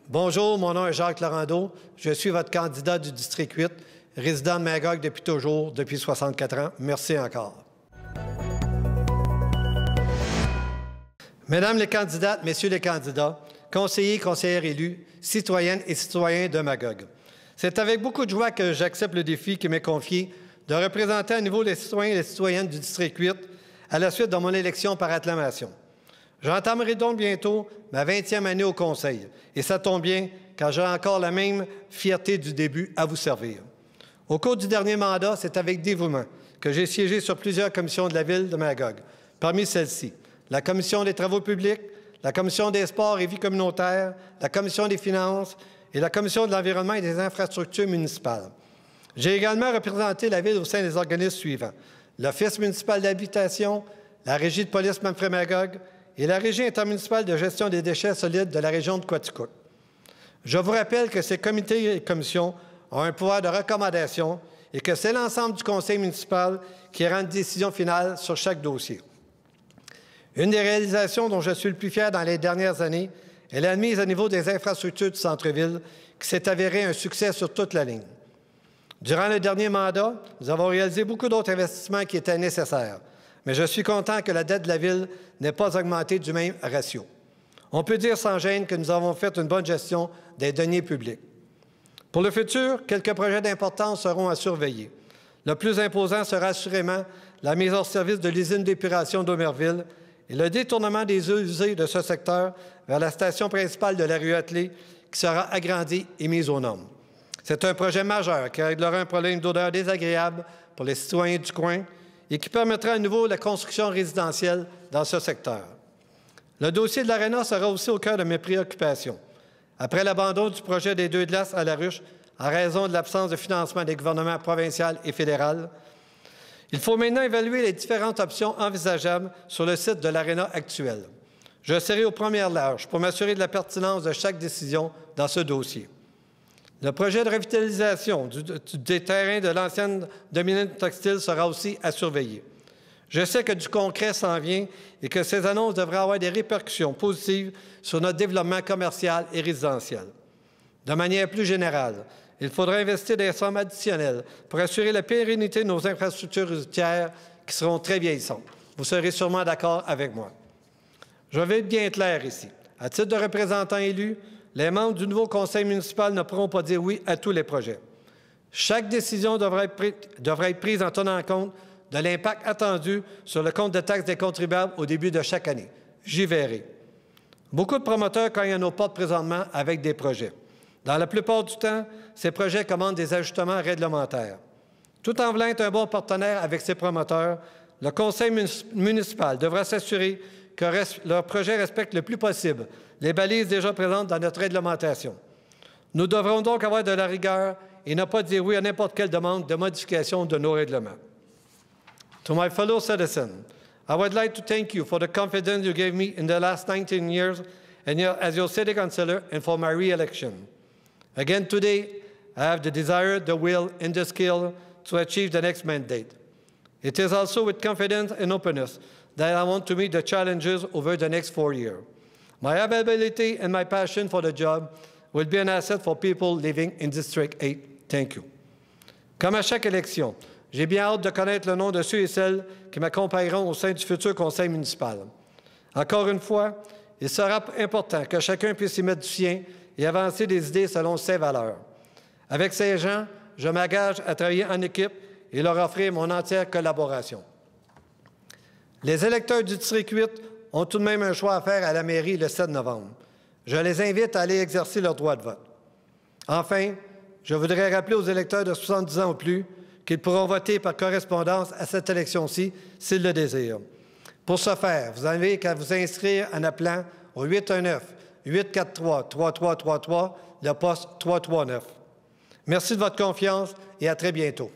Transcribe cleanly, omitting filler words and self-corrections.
Bonjour, mon nom est Jacques Laurendeau. Je suis votre candidat du district 8, résident de Magog depuis toujours, depuis 64 ans. Merci encore. Mesdames les candidates, Messieurs les candidats, conseillers, conseillères élus, citoyennes et citoyens de Magog. C'est avec beaucoup de joie que j'accepte le défi qui m'est confié de représenter à nouveau les citoyens et les citoyennes du district 8 à la suite de mon élection par acclamation. J'entamerai donc bientôt ma 20e année au Conseil, et ça tombe bien, car j'ai encore la même fierté du début à vous servir. Au cours du dernier mandat, c'est avec dévouement que j'ai siégé sur plusieurs commissions de la Ville de Magog. Parmi celles-ci, la Commission des Travaux publics, la Commission des Sports et Vie communautaire, la Commission des Finances et la Commission de l'Environnement et des Infrastructures municipales. J'ai également représenté la Ville au sein des organismes suivants: l'Office municipal d'habitation, la Régie de police Manfred-Magog et la Régie intermunicipale de gestion des déchets solides de la région de Quaticook. Je vous rappelle que ces comités et commissions ont un pouvoir de recommandation et que c'est l'ensemble du conseil municipal qui rend une décision finale sur chaque dossier. Une des réalisations dont je suis le plus fier dans les dernières années est la mise à niveau des infrastructures du centre-ville, qui s'est avérée un succès sur toute la ligne. Durant le dernier mandat, nous avons réalisé beaucoup d'autres investissements qui étaient nécessaires, mais je suis content que la dette de la Ville n'ait pas augmenté du même ratio. On peut dire sans gêne que nous avons fait une bonne gestion des deniers publics. Pour le futur, quelques projets d'importance seront à surveiller. Le plus imposant sera assurément la mise hors service de l'usine d'épuration d'Aumerville et le détournement des eaux usées de ce secteur vers la station principale de la rue Attelée, qui sera agrandie et mise aux normes. C'est un projet majeur qui réglera un problème d'odeur désagréable pour les citoyens du coin et qui permettra à nouveau la construction résidentielle dans ce secteur. Le dossier de l'Aréna sera aussi au cœur de mes préoccupations. Après l'abandon du projet des 2 glaces à la ruche en raison de l'absence de financement des gouvernements provincial et fédéral, il faut maintenant évaluer les différentes options envisageables sur le site de l'Aréna actuel. Je serai aux premières loges pour m'assurer de la pertinence de chaque décision dans ce dossier. Le projet de revitalisation des terrains de l'ancienne dominante textile sera aussi à surveiller. Je sais que du concret s'en vient et que ces annonces devraient avoir des répercussions positives sur notre développement commercial et résidentiel. De manière plus générale, il faudra investir des sommes additionnelles pour assurer la pérennité de nos infrastructures routières qui seront très vieillissantes. Vous serez sûrement d'accord avec moi. Je vais être bien clair ici. À titre de représentant élu, les membres du nouveau conseil municipal ne pourront pas dire oui à tous les projets. Chaque décision devra être prise en tenant compte de l'impact attendu sur le compte de taxes des contribuables au début de chaque année. J'y verrai. Beaucoup de promoteurs cognent à nos portes présentement avec des projets. Dans la plupart du temps, ces projets commandent des ajustements réglementaires. Tout en voulant être un bon partenaire avec ces promoteurs, le conseil municipal devra s'assurer que leur projet respecte le plus possible les balises déjà présentes dans notre réglementation. Nous devrons donc avoir de la rigueur et ne pas dire oui à n'importe quelle demande de modification de nos règlements. To my fellow citizens, I would like to thank you for the confidence you gave me in the last 19 years as your city councillor and for my re-election. Again today, I have the desire, the will, and the skill to achieve the next mandate. It is also with confidence and openness that I want to meet the challenges over the next 4 years. My availability and my passion for the job will be an asset for people living in District 8. Thank you. Comme à chaque élection, j'ai bien hâte de connaître le nom de ceux et celles qui m'accompagneront au sein du futur conseil municipal. Encore une fois, il sera important que chacun puisse y mettre du sien et avancer des idées selon ses valeurs. Avec ces gens, je m'engage à travailler en équipe et leur offrir mon entière collaboration. Les électeurs du district 8 ont tout de même un choix à faire à la mairie le 7 novembre. Je les invite à aller exercer leur droit de vote. Enfin, je voudrais rappeler aux électeurs de 70 ans ou plus qu'ils pourront voter par correspondance à cette élection-ci s'ils le désirent. Pour ce faire, vous n'avez qu'à vous inscrire en appelant au 819-843-3333, le poste 339. Merci de votre confiance et à très bientôt.